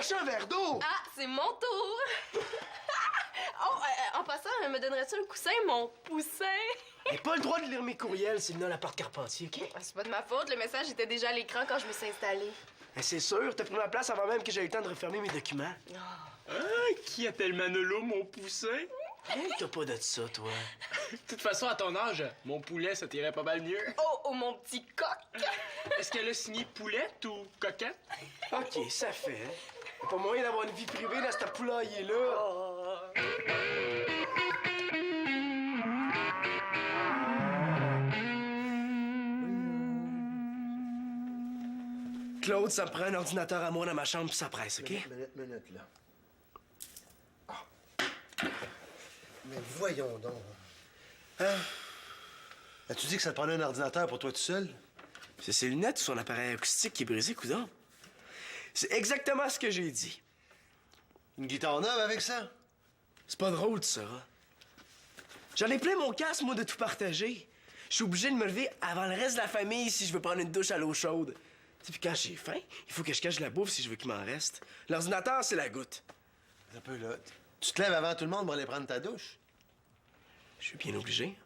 chercher un verre d'eau! Ah, c'est mon tour! En passant, me donnerais-tu un coussin, mon poussin? J'ai pas le droit de lire mes courriels, c'est le l'appart Carpentier, OK? Ah, c'est pas de ma faute, le message était déjà à l'écran quand je me suis installée. C'est sûr, t'as pris ma place avant même que j'aie eu le temps de refermer mes documents. Ah, qui appelle Manolo mon poussin? Hey, t'as pas de ça, toi. De toute façon, à ton âge, mon poulet, ça t'irait pas mal mieux. Oh, mon petit coq! Est-ce qu'elle a signé poulette ou coquette? OK, ça fait. Y'a pas moyen d'avoir une vie privée dans cette poulailler-là. Claude, ça me prend un ordinateur à moi dans ma chambre puis ça presse, OK? Minute, là. Ah. Mais voyons donc. Hein? As-tu dit que ça te prenait un ordinateur pour toi tout seul? C'est ses lunettes ou son appareil acoustique qui est brisé, coudonc? C'est exactement ce que j'ai dit. Une guitare neuve avec ça? C'est pas drôle, tu sauras. J'en ai plein mon casque, moi, de tout partager. Je suis obligé de me lever avant le reste de la famille si je veux prendre une douche à l'eau chaude. Puis quand j'ai faim, il faut que je cache la bouffe si je veux qu'il m'en reste. L'ordinateur, c'est la goutte. Un peu là. Tu te lèves avant tout le monde pour aller prendre ta douche? Je suis bien obligé.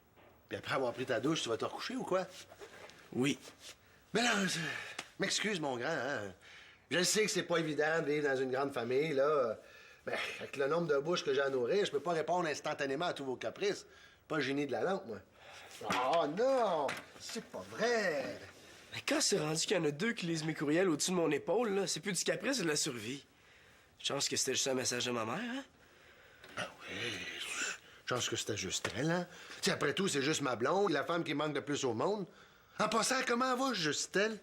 Puis après avoir pris ta douche, tu vas te recoucher ou quoi? Oui. Mais là, m'excuse, mon grand, hein? Je sais que c'est pas évident de vivre dans une grande famille, là. Ben, avec le nombre de bouches que j'ai à nourrir, je peux pas répondre instantanément à tous vos caprices. Pas génie de la lampe, moi. Oh non! C'est pas vrai! Mais quand c'est rendu qu'il y en a deux qui lisent mes courriels au-dessus de mon épaule, là, c'est plus du caprice, c'est de la survie. Chance que c'était juste un message de ma mère, hein? Ah oui, chance que c'était juste elle, hein? Tu sais, après tout, c'est juste ma blonde, la femme qui manque le plus au monde. En passant, comment va juste elle?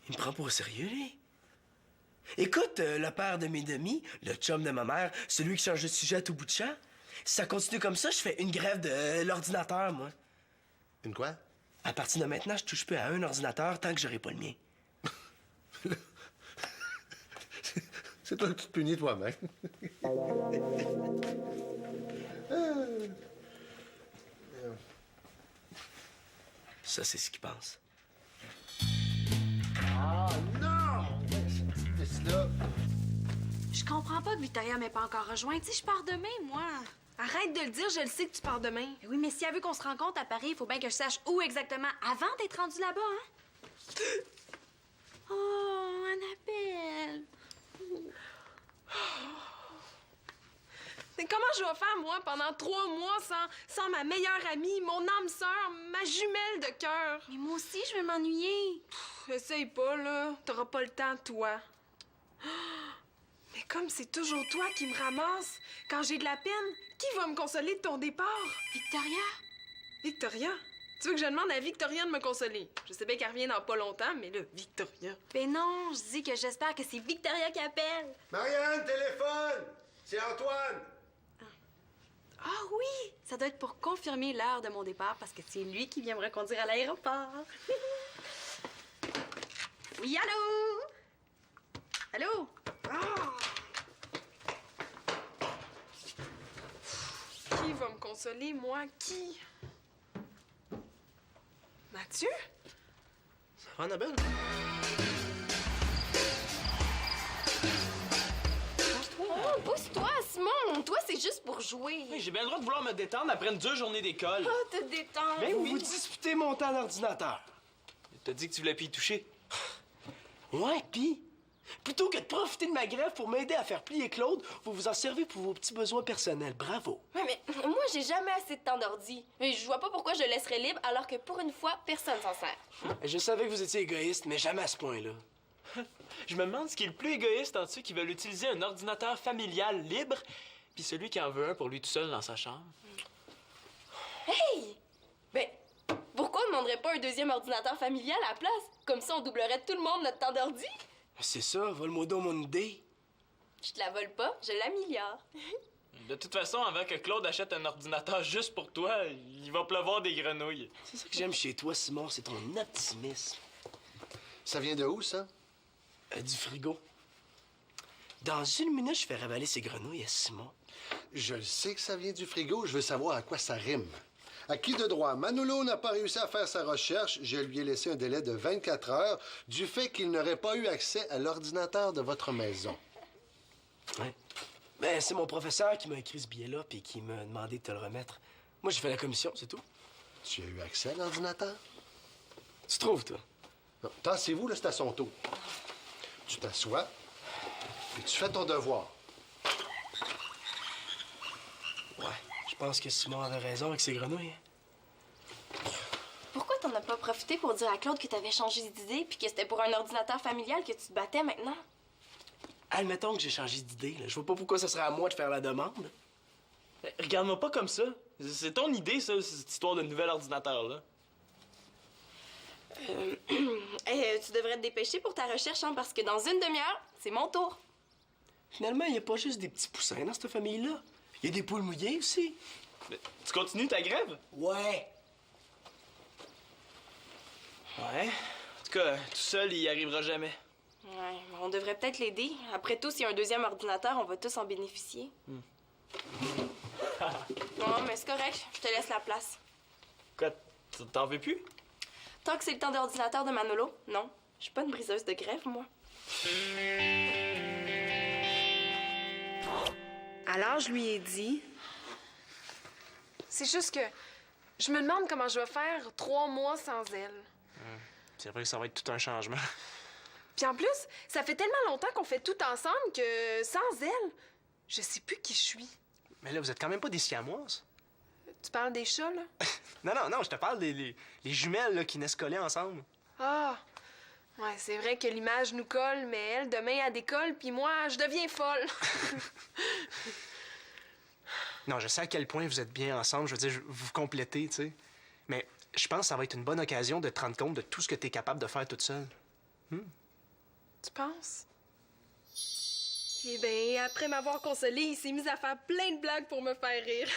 Il me prend pas au sérieux, lui. Écoute, le père de mes demi, le chum de ma mère, celui qui change de sujet à tout bout de champ, si ça continue comme ça, je fais une grève de l'ordinateur, moi. Une quoi? À partir de maintenant, je touche plus à un ordinateur tant que j'aurai pas le mien. C'est toi que tu te punis toi-même. Ça, c'est ce qu'il pense. Ah non! C'est là. Je comprends pas que Victoria m'ait pas encore rejoint. Tu sais, je pars demain, moi. Arrête de le dire, je le sais que tu pars demain. Eh oui, mais si elle veut qu'on se rencontre à Paris, il faut bien que je sache où exactement avant d'être rendue là-bas, hein? Oh, Annabelle! Mais comment je vais faire, moi, pendant 3 mois sans ma meilleure amie, mon âme sœur, ma jumelle de cœur? Mais moi aussi, je vais m'ennuyer. Essaye pas, là. T'auras pas le temps, toi. Mais comme c'est toujours toi qui me ramasse, quand j'ai de la peine, qui va me consoler de ton départ? Victoria? Victoria? Tu veux que je demande à Victoria de me consoler? Je sais bien qu'elle revient dans pas longtemps, mais là, Victoria... Ben non, je dis que j'espère que c'est Victoria qui appelle. Marianne, téléphone! C'est Antoine! Ah oui! Ça doit être pour confirmer l'heure de mon départ parce que c'est lui qui vient me reconduire à l'aéroport. Oui, allô? Allô? Qui va me consoler, moi? Qui? Mathieu? Ça va, Annabelle? Oh, pousse-toi, Simon! Toi, c'est juste pour jouer. Hey, j'ai bien le droit de vouloir me détendre après une dure journée d'école. Ah, te détends. Ben Vous oui. vous disputez mon temps d'ordinateur. T'as dit que tu voulais plus y toucher. Ouais, pis... Plutôt que de profiter de ma grève pour m'aider à faire plier Claude, vous vous en servez pour vos petits besoins personnels. Bravo. Ouais, mais moi, j'ai jamais assez de temps d'ordi. Mais je vois pas pourquoi je le laisserais libre alors que pour une fois, personne s'en sert. Je savais que vous étiez égoïste, mais jamais à ce point-là. Je me demande ce qui est le plus égoïste entre ceux qui veulent utiliser un ordinateur familial libre, puis celui qui en veut un pour lui tout seul dans sa chambre. Hey! Ben, pourquoi on demanderait pas un deuxième ordinateur familial à la place? Comme ça, on doublerait tout le monde notre temps d'ordi. C'est ça, vole-moi donc mon idée. Je te la vole pas, je l'améliore. De toute façon, avant que Claude achète un ordinateur juste pour toi, il va pleuvoir des grenouilles. C'est ça que j'aime chez toi, Simon, c'est ton optimisme. Ça vient de où, ça? Du frigo. Dans une minute, je fais ravaler ces grenouilles à Simon. Je le sais que ça vient du frigo, je veux savoir à quoi ça rime. À qui de droit? Manolo n'a pas réussi à faire sa recherche. Je lui ai laissé un délai de 24 heures du fait qu'il n'aurait pas eu accès à l'ordinateur de votre maison. Ouais. Ben, c'est mon professeur qui m'a écrit ce billet-là puis qui m'a demandé de te le remettre. Moi, j'ai fait la commission, c'est tout. Tu as eu accès à l'ordinateur? Tu trouves, toi? Non, tassez-vous, là, c'est à son tour. Tu t'assois et tu fais ton devoir. Ouais, je pense que Simon avait raison avec ses grenouilles. Pourquoi t'en as pas profité pour dire à Claude que t'avais changé d'idée puis que c'était pour un ordinateur familial que tu te battais maintenant? Admettons que j'ai changé d'idée, là. Je vois pas pourquoi ce serait à moi de faire la demande. Regarde-moi pas comme ça. C'est ton idée, ça, cette histoire de nouvel ordinateur-là. Tu devrais te dépêcher pour ta recherche, hein, parce que dans une demi-heure, c'est mon tour. Finalement, il n'y a pas juste des petits poussins dans cette famille-là. Il y a des poules mouillées aussi. Mais tu continues ta grève? Ouais. Ouais. En tout cas, tout seul, il y arrivera jamais. Ouais, on devrait peut-être l'aider. Après tout, s'il y a un deuxième ordinateur, on va tous en bénéficier. Non, mais c'est correct. Je te laisse la place. Quoi, t'en veux plus? Tant que c'est le temps d'ordinateur de Manolo, non. Je suis pas une briseuse de grève, moi. Alors, je lui ai dit. C'est juste que je me demande comment je vais faire 3 mois sans elle. C'est vrai que ça va être tout un changement. Puis en plus, ça fait tellement longtemps qu'on fait tout ensemble que sans elle, je sais plus qui je suis. Mais là, vous êtes quand même pas des siamoises. Tu parles des chats, là? Non, je te parle des les jumelles là, qui naissent collées ensemble. Ah! Ouais, c'est vrai que l'image nous colle, mais elle, demain, elle décolle, puis moi, je deviens folle. Non, je sais à quel point vous êtes bien ensemble. Je veux dire, vous complétez, tu sais. Mais je pense que ça va être une bonne occasion de te rendre compte de tout ce que tu es capable de faire toute seule. Tu penses? Eh bien, après m'avoir consolé, il s'est mis à faire plein de blagues pour me faire rire.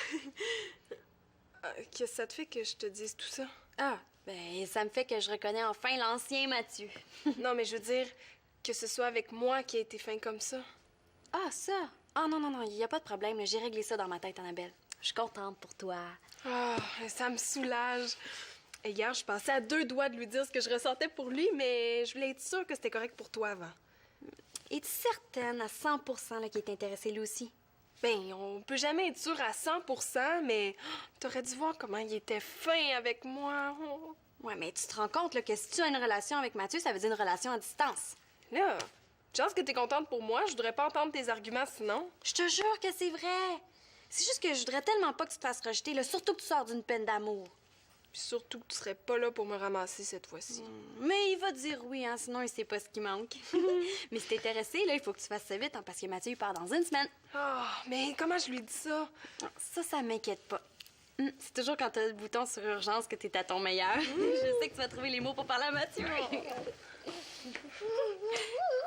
Qu'est-ce que ça te fait que je te dise tout ça? Ah, ben, ça me fait que je reconnais enfin l'ancien Mathieu. Non, mais je veux dire que ce soit avec moi qui a été fin comme ça. Ah, ça? Ah, non, il n'y a pas de problème. J'ai réglé ça dans ma tête, Annabelle. Je suis contente pour toi. Ah, ça me soulage. Et hier, je passais à 2 doigts de lui dire ce que je ressentais pour lui, mais je voulais être sûre que c'était correct pour toi avant. Es-tu certaine à 100% qu'il est intéressé lui aussi? Ben, on peut jamais être sûr à 100%, mais t'aurais dû voir comment il était fin avec moi. Oh. Ouais, mais tu te rends compte là, que si tu as une relation avec Mathieu, ça veut dire une relation à distance. Là, chance que t'es contente pour moi, je voudrais pas entendre tes arguments sinon. Je te jure que c'est vrai. C'est juste que je voudrais tellement pas que tu te fasses rejeter, là, surtout que tu sors d'une peine d'amour. Puis surtout que tu serais pas là pour me ramasser cette fois-ci. Mais il va te dire oui, hein, sinon il sait pas ce qui manque. Mais si t'es intéressé, là, il faut que tu fasses ça vite, hein, parce que Mathieu il part dans une semaine. Ah, mais comment je lui dis ça? Ça m'inquiète pas. C'est toujours quand t'as le bouton sur urgence que t'es à ton meilleur. Je sais que tu vas trouver les mots pour parler à Mathieu.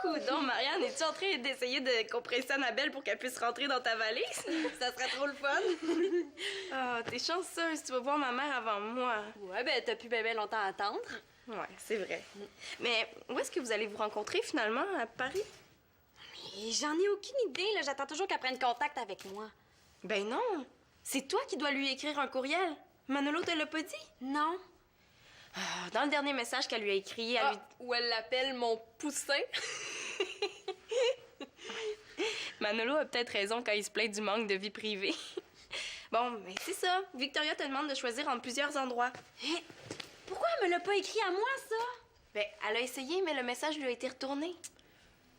Coudon, Marianne, es-tu en train d'essayer de compresser Annabelle pour qu'elle puisse rentrer dans ta valise? Ça serait trop le fun. Ah, t'es chanceuse, tu vas voir ma mère avant moi. Ouais, ben t'as pu bien longtemps à attendre. Ouais, c'est vrai. Mais où est-ce que vous allez vous rencontrer finalement, à Paris? Mais j'en ai aucune idée, là. J'attends toujours qu'elle prenne contact avec moi. Ben non. C'est toi qui dois lui écrire un courriel. Manolo te l'a pas dit? Non. Ah, dans le dernier message qu'elle lui a écrit, elle lui... Ou elle l'appelle mon poussin. Manolo a peut-être raison quand il se plaint du manque de vie privée. Bon, mais c'est ça. Victoria te demande de choisir entre plusieurs endroits. Hé, pourquoi elle me l'a pas écrit à moi, ça? Ben, elle a essayé, mais le message lui a été retourné.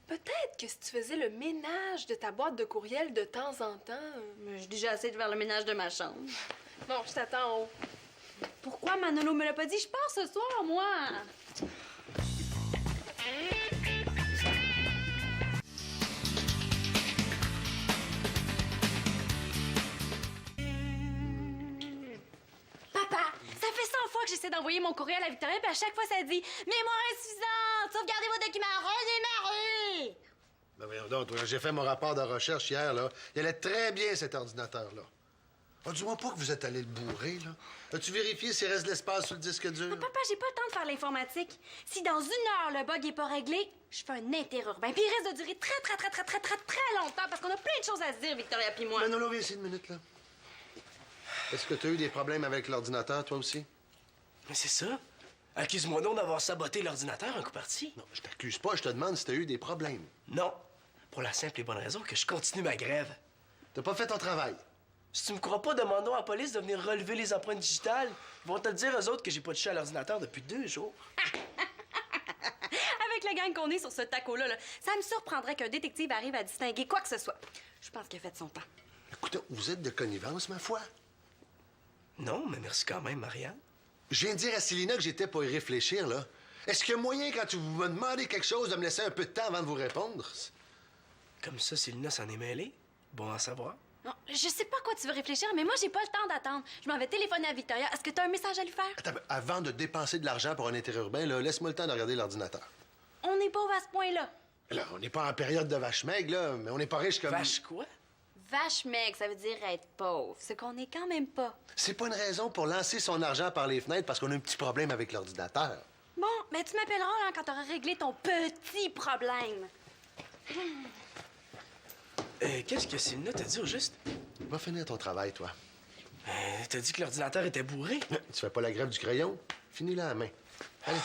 Peut-être que si tu faisais le ménage de ta boîte de courriel de temps en temps... Mais j'ai déjà assez de faire le ménage de ma chambre. Bon, je t'attends en haut. Pourquoi Manolo me l'a pas dit? Je pars ce soir, moi! Papa, ça fait 100 fois que j'essaie d'envoyer mon courriel à Victoria, puis à chaque fois, ça dit « Mémoire insuffisante! Sauvegardez vos documents! Redémarrez! » Ben voyons donc, toi, j'ai fait mon rapport de recherche hier, là. Il allait très bien, cet ordinateur-là. Oh, dis-moi pas que vous êtes allé le bourrer, là. As-tu vérifié s'il reste de l'espace sur le disque dur? Mais papa, j'ai pas le temps de faire l'informatique. Si dans 1 heure, le bug est pas réglé, je fais un interurbain. Puis il reste de durer très longtemps, parce qu'on a plein de choses à se dire, Victoria puis moi. Manolo, viens ici une minute, là. Est-ce que tu as eu des problèmes avec l'ordinateur, toi aussi? Mais c'est ça. Accuse-moi donc d'avoir saboté l'ordinateur un coup parti. Non, je t'accuse pas, je te demande si tu as eu des problèmes. Non. Pour la simple et bonne raison que je continue ma grève. T'as pas fait ton travail. Si tu me crois pas, demandons à la police de venir relever les empreintes digitales. Ils vont te le dire, eux autres, que j'ai pas touché à l'ordinateur depuis 2 jours. Avec la gang qu'on est sur ce taco-là, ça me surprendrait qu'un détective arrive à distinguer quoi que ce soit. Je pense qu'il a fait son temps. Écoute, vous êtes de connivence, ma foi. Non, mais merci quand même, Marianne. Je viens de dire à Célina que j'étais pour y réfléchir, là. Est-ce qu'il y a moyen, quand vous me demandez quelque chose, de me laisser un peu de temps avant de vous répondre? Comme ça, Célina s'en est mêlée. Bon à savoir. Non, je sais pas à quoi tu veux réfléchir, mais moi, j'ai pas le temps d'attendre. Je m'en vais téléphoner à Victoria. Est-ce que tu as un message à lui faire? Attends, avant de dépenser de l'argent pour un interurbain, là, laisse-moi le temps de regarder l'ordinateur. On n'est pas à ce point-là. Là, on n'est pas en période de vache maigre, là, mais on n'est pas riche comme... Vache quoi? Vache maigre, ça veut dire être pauvre. Ce qu'on est quand même pas. C'est pas une raison pour lancer son argent par les fenêtres parce qu'on a un petit problème avec l'ordinateur. Bon, mais tu m'appelleras hein, quand t'auras réglé ton petit problème. Qu'est-ce que Célina t'a dit au juste? Va finir ton travail, toi. T'as dit que l'ordinateur était bourré? Tu fais pas la grève du crayon? Finis-la à la main. Allez.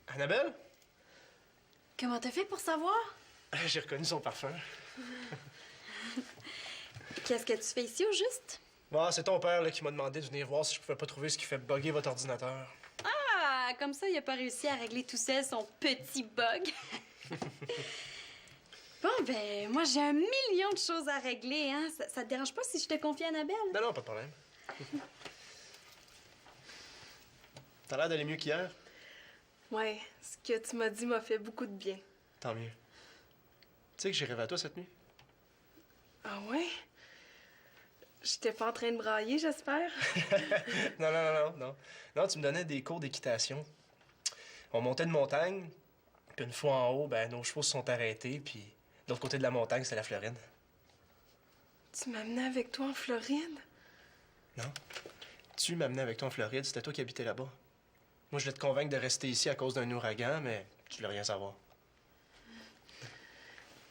Annabelle? Comment t'as fait pour savoir? J'ai reconnu son parfum. Qu'est-ce que tu fais ici au juste? Bon, c'est ton père là, qui m'a demandé de venir voir si je pouvais pas trouver ce qui fait bugger votre ordinateur. Ah, comme ça, il a pas réussi à régler tout seul son petit bug. Bon, ben, moi, j'ai 1 million de choses à régler, hein. Ça te dérange pas si je te confie à Annabelle? Non, non, pas de problème. T'as l'air d'aller mieux qu'hier? Ouais, ce que tu m'as dit m'a fait beaucoup de bien. Tant mieux. Tu sais que j'ai rêvé à toi cette nuit? Ah ouais? J'étais pas en train de brailler, j'espère? Non. Non, tu me donnais des cours d'équitation. On montait une montagne, puis une fois en haut, ben nos chevaux se sont arrêtés, puis de l'autre côté de la montagne, c'était la Floride. Tu m'amenais avec toi en Floride? Non. Tu m'amenais avec toi en Floride, c'était toi qui habitais là-bas. Moi, je voulais te convaincre de rester ici à cause d'un ouragan, mais tu voulais rien savoir.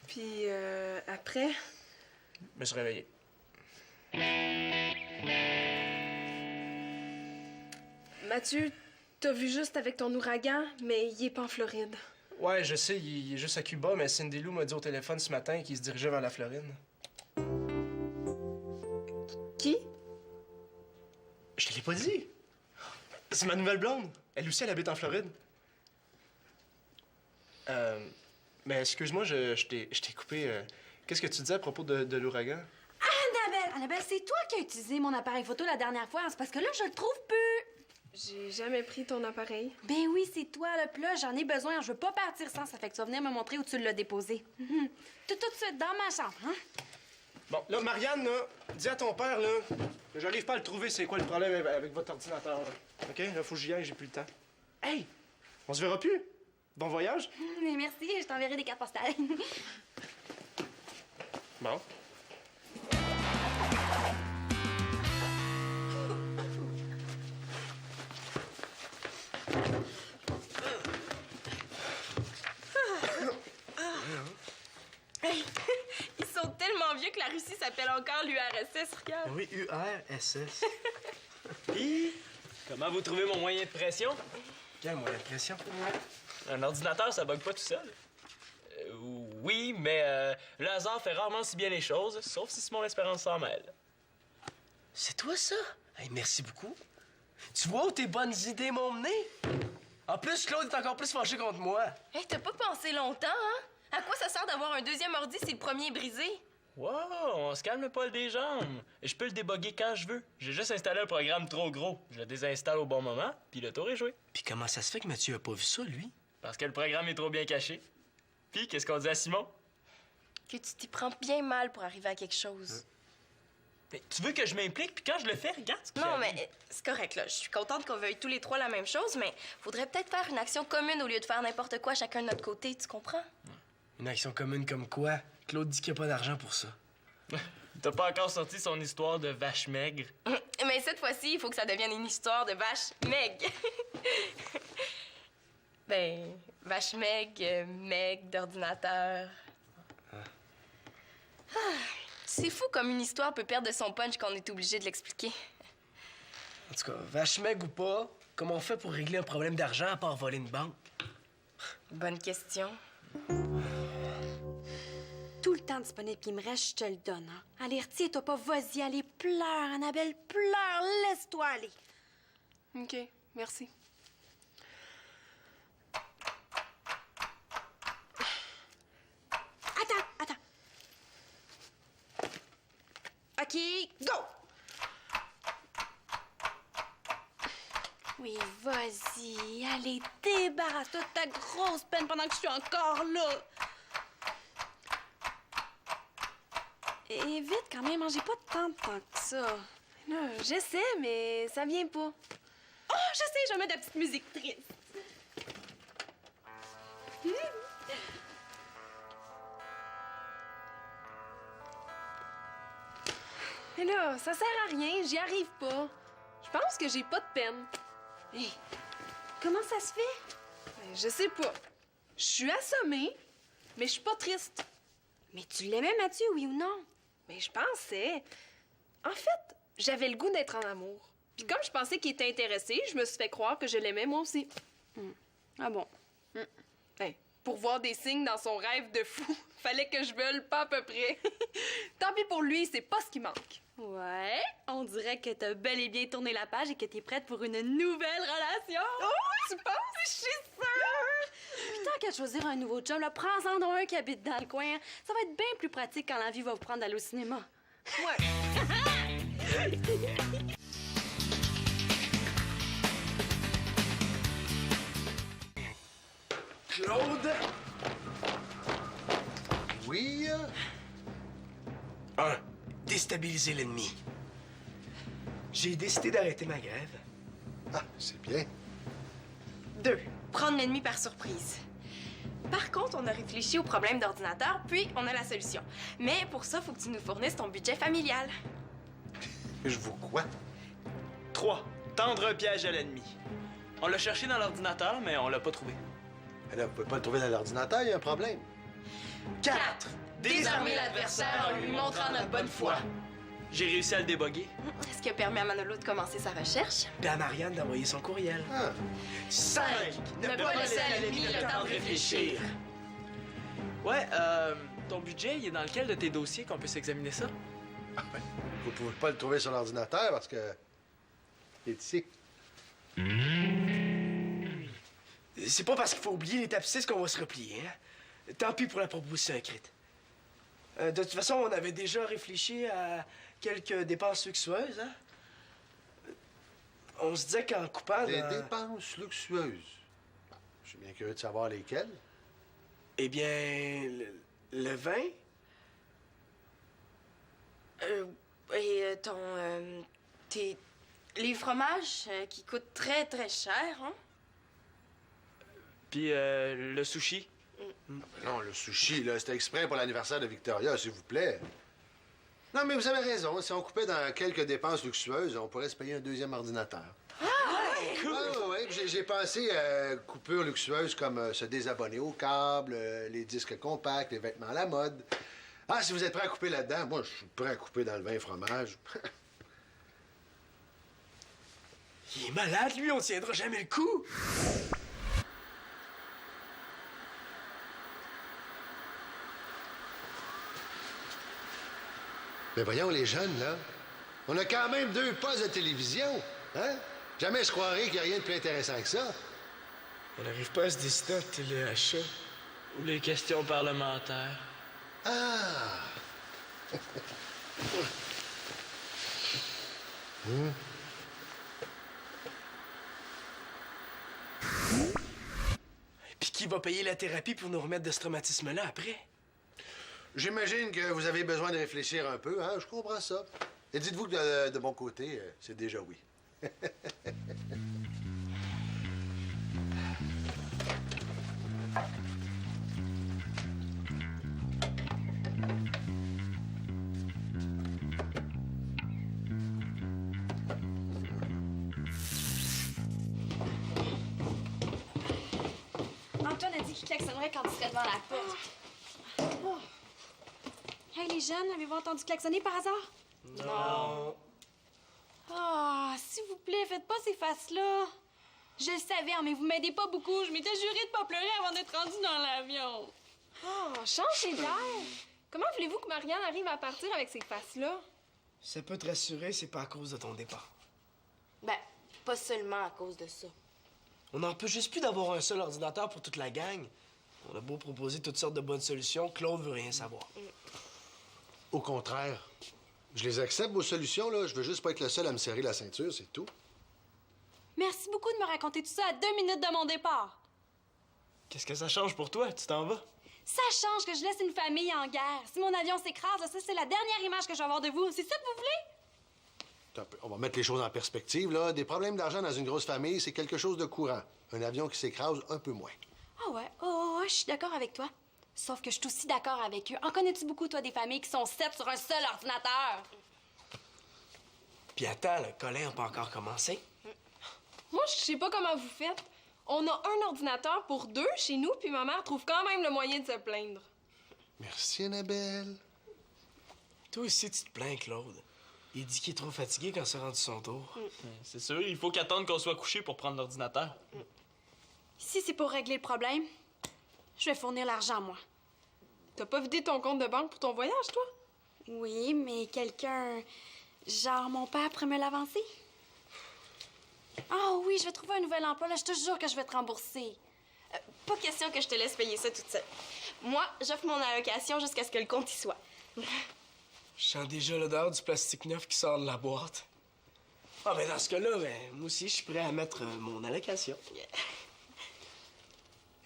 Puis, après? Je me suis réveillé. Mathieu, t'as vu juste avec ton ouragan, mais il est pas en Floride. Ouais, je sais, il est juste à Cuba, mais Cindy Lou m'a dit au téléphone ce matin qu'il se dirigeait vers la Floride. Qui? Je te l'ai pas dit. C'est ma nouvelle blonde. Elle aussi, elle habite en Floride. Mais excuse-moi, je t'ai coupé. Qu'est-ce que tu disais à propos de l'ouragan? Annabelle, c'est toi qui as utilisé mon appareil photo la dernière fois. C'est parce que là, je le trouve plus. J'ai jamais pris ton appareil. Ben oui, c'est toi, là. Puis là, j'en ai besoin. Je veux pas partir sans. Ça fait que tu vas venir me montrer où tu l'as déposé. Tout de suite, dans ma chambre, hein? Bon, là, Marianne, là, dis à ton père, là, que j'arrive pas à le trouver, c'est quoi le problème avec votre ordinateur, là. OK? Là, faut que j'y aille, j'ai plus le temps. Hey! On se verra plus? Bon voyage? Mais merci, je t'enverrai des cartes postales. Bon. Hey, ils sont tellement vieux que la Russie s'appelle encore l'URSS, regarde. Oui, URSS. Comment vous trouvez mon moyen de pression? Quelle moyen de pression? Un ordinateur, ça bug pas tout seul. Oui, mais le hasard fait rarement si bien les choses, sauf si Simon l'Espérance s'en mêle. C'est toi, ça? Hey, merci beaucoup. Tu vois où tes bonnes idées m'ont mené? En plus, Claude est encore plus fâché contre moi. Hey, t'as pas pensé longtemps, hein? À quoi ça sert d'avoir un deuxième ordi si le premier est brisé? Wow, on se calme pas des jambes. Je peux le déboguer quand je veux. J'ai juste installé un programme trop gros. Je le désinstalle au bon moment, puis le tour est joué. Puis comment ça se fait que Mathieu a pas vu ça, lui? Parce que le programme est trop bien caché. Puis, qu'est-ce qu'on dit à Simon? Que tu t'y prends bien mal pour arriver à quelque chose. Mais tu veux que je m'implique, puis quand je le fais, regarde ce qu'il Non, arrive. mais c'est correct, là. Je suis contente qu'on veuille tous les trois la même chose, mais faudrait peut-être faire une action commune au lieu de faire n'importe quoi chacun de notre côté, tu comprends? Une action commune comme quoi? Claude dit qu'il n'y a pas d'argent pour ça. T'as pas encore sorti son histoire de vache maigre? Mais cette fois-ci, il faut que ça devienne une histoire de vache maigre. Ben, vache maigre, maigre d'ordinateur. Ah, c'est fou comme une histoire peut perdre de son punch quand on est obligé de l'expliquer. En tout cas, vache maigre ou pas, comment on fait pour régler un problème d'argent à part voler une banque? Bonne question. Tout le temps disponible qui me reste, je te le donne. Hein? Allez, retiens-toi pas, vas-y, allez, pleure, Annabelle, pleure, laisse-toi aller. OK, merci. Attends. OK, go! Oui, vas-y, allez, débarrasse-toi de ta grosse peine pendant que je suis encore là. Et vite quand même, hein, j'ai pas tant de temps que ça. Là, j'essaie, mais ça vient pas. Oh, je sais, je vais mettre de la petite musique triste. Mais là, ça sert à rien, j'y arrive pas. Je pense que j'ai pas de peine. Hey, comment ça se fait? Ben, je sais pas. Je suis assommée, mais je suis pas triste. Mais tu l'aimais, Mathieu, oui ou non? Mais je pensais. En fait, j'avais le goût d'être en amour. Puis comme je pensais qu'il était intéressé, je me suis fait croire que je l'aimais moi aussi. Ah bon? Ben, pour voir des signes dans son rêve de fou, fallait que je veuille pas à peu près. Tant pis pour lui, c'est pas ce qui manque. Ouais, on dirait que t'as bel et bien tourné la page et que t'es prête pour une nouvelle relation. Oh, tu penses? Je suis sûre! Puis tant qu'à choisir un nouveau chum, là, prends-en donc un qui habite dans le coin. Ça va être bien plus pratique quand la vie va vous prendre d'aller au cinéma. Ouais. Claude? Oui? 1. Déstabiliser l'ennemi. J'ai décidé d'arrêter ma grève. Ah, c'est bien. 2. Prendre l'ennemi par surprise. Par contre, on a réfléchi au problème d'ordinateur, puis on a la solution. Mais pour ça, faut que tu nous fournisses ton budget familial. Je vous quoi? 3. Tendre un piège à l'ennemi. On l'a cherché dans l'ordinateur, mais on l'a pas trouvé. Mais là, vous pouvez pas le trouver dans l'ordinateur, il y a un problème. 4. Désarmer l'adversaire en lui montrant notre bonne foi. J'ai réussi à le déboguer. Ce qui a permis à Manolo de commencer sa recherche. Puis à Marianne d'envoyer son courriel. Ah, 5. Ne pas laisser à l'ennemi le temps de réfléchir. Ouais, ton budget, il est dans lequel de tes dossiers qu'on puisse examiner ça? vous pouvez pas le trouver sur l'ordinateur parce que... il est ici. C'est pas parce qu'il faut oublier l'étape 6 qu'on va se replier, hein? Tant pis pour la proposition écrite. De toute façon, on avait déjà réfléchi à quelques dépenses luxueuses, hein? On se disait qu'en coupant... Des dans- dépenses luxueuses. Je suis bien curieux de savoir lesquelles. Eh bien, le vin? Les fromages qui coûtent très, très cher, hein? Puis le sushi. Non, le sushi, là, c'était exprès pour l'anniversaire de Victoria, s'il vous plaît. Non, mais vous avez raison. Si on coupait dans quelques dépenses luxueuses, on pourrait se payer un deuxième ordinateur. Cool. Ouais. J'ai pensé à coupures luxueuses comme se désabonner au câble, les disques compacts, les vêtements à la mode. Ah, si vous êtes prêt à couper là-dedans, moi, je suis prêt à couper dans le vin et fromage. Il est malade, lui, on tiendra jamais le coup! Mais voyons, les jeunes, là, on a quand même 2 postes de télévision, hein? Jamais je croirais qu'il n'y a rien de plus intéressant que ça. On n'arrive pas à se décider entre téléachat. Ou les questions parlementaires. Ah! Puis qui va payer la thérapie pour nous remettre de ce traumatisme-là après? J'imagine que vous avez besoin de réfléchir un peu, hein? Je comprends ça. Et dites-vous que de mon côté, c'est déjà oui. t'entendrais quand tu serais devant la porte. Oh. Hey, les jeunes, avez-vous entendu klaxonner par hasard? Non. Ah, s'il vous plaît, faites pas ces faces-là. Je le savais, mais vous m'aidez pas beaucoup. Je m'étais juré de pas pleurer avant d'être rendue dans l'avion. Oh, changez d'air! Comment voulez-vous que Marianne arrive à partir avec ces faces-là? Ça peut te rassurer, c'est pas à cause de ton départ. Ben, pas seulement à cause de ça. On n'en peut juste plus d'avoir un seul ordinateur pour toute la gang. On a beau proposer toutes sortes de bonnes solutions, Claude veut rien savoir. Au contraire. Je les accepte, vos solutions, là. Je veux juste pas être le seul à me serrer la ceinture, c'est tout. Merci beaucoup de me raconter tout ça à 2 minutes de mon départ. Qu'est-ce que ça change pour toi? Tu t'en vas? Ça change que je laisse une famille en guerre. Si mon avion s'écrase, ça, c'est la dernière image que je vais avoir de vous. C'est ça que vous voulez? Attends un peu. On va mettre les choses en perspective, là. Des problèmes d'argent dans une grosse famille, c'est quelque chose de courant. Un avion qui s'écrase, un peu moins. Ah ouais, je suis d'accord avec toi. Sauf que je suis aussi d'accord avec eux. En connais-tu beaucoup, toi, des familles qui sont 7 sur un seul ordinateur? Puis attends, le collet n'a pas encore commencé. Moi, je sais pas comment vous faites. On a un ordinateur pour 2 chez nous, puis ma mère trouve quand même le moyen de se plaindre. Merci, Annabelle. Toi aussi, tu te plains, Claude. Il dit qu'il est trop fatigué quand c'est rendu son tour. C'est sûr, il faut qu'attendre qu'on soit couché pour prendre l'ordinateur. Si c'est pour régler le problème, je vais fournir l'argent, moi. T'as pas vidé ton compte de banque pour ton voyage, toi? Oui, mais quelqu'un... Genre mon père pourrait me l'avancer? Ah oui, je vais trouver un nouvel emploi. Là, je te jure que je vais te rembourser. Pas question que je te laisse payer ça toute seule. Moi, j'offre mon allocation jusqu'à ce que le compte y soit. Je sens déjà l'odeur du plastique neuf qui sort de la boîte. Ah, ben dans ce cas-là, moi aussi, je suis prêt à mettre mon allocation.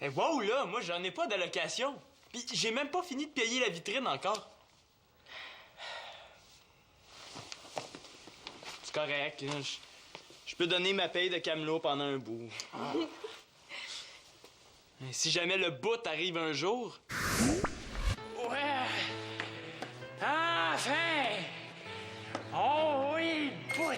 Eh, wow, là, moi, j'en ai pas d'allocation. Puis j'ai même pas fini de payer la vitrine encore. C'est correct, là. Je peux donner ma paye de camelot pendant un bout. Et si jamais le bout arrive un jour... Ouais! Enfin! Oh oui, bout!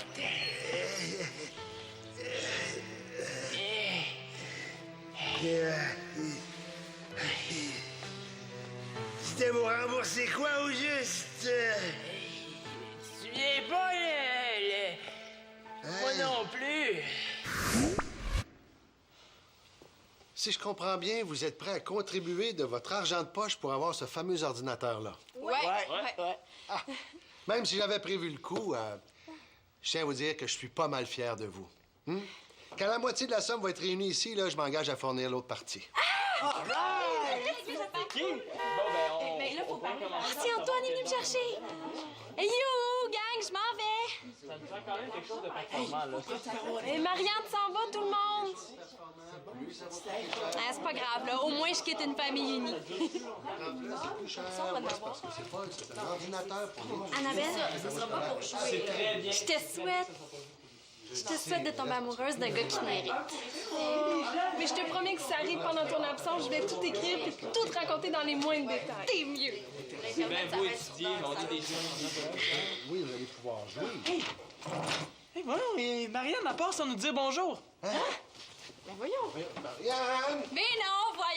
C'était pour rembourser quoi au juste? Tu viens pas, Moi non plus! Si je comprends bien, vous êtes prêt à contribuer de votre argent de poche pour avoir ce fameux ordinateur-là. Ouais. Même si j'avais prévu le coup, je tiens à vous dire que je suis pas mal fier de vous. Quand la moitié de la somme va être réunie ici, là, je m'engage à fournir l'autre partie. OK! Bon, ben, on peut commencer. Si Antoine est venu me chercher. Hey, you, gang, je m'en vais. Ça me fait quand même quelque chose de performant, là. Et Marianne s'en va, tout le monde! Ah, c'est pas grave, là. Au moins, je quitte une famille unie. C'est un ordinateur pour nous. Annabelle, C'est très bien. je te souhaite de tomber amoureuse d'un gars qui te mérite. Mais je te promets que si ça arrive pendant ton absence, je vais tout écrire et tout te raconter dans les moindres détails. T'es mieux. Ben, vous étudiez, on est des jeunes. Oui, vous allez pouvoir jouer. Hey, voyons, et Marianne, elle passe sans nous dire bonjour. Ben voyons! Marianne! Mais non, voyons.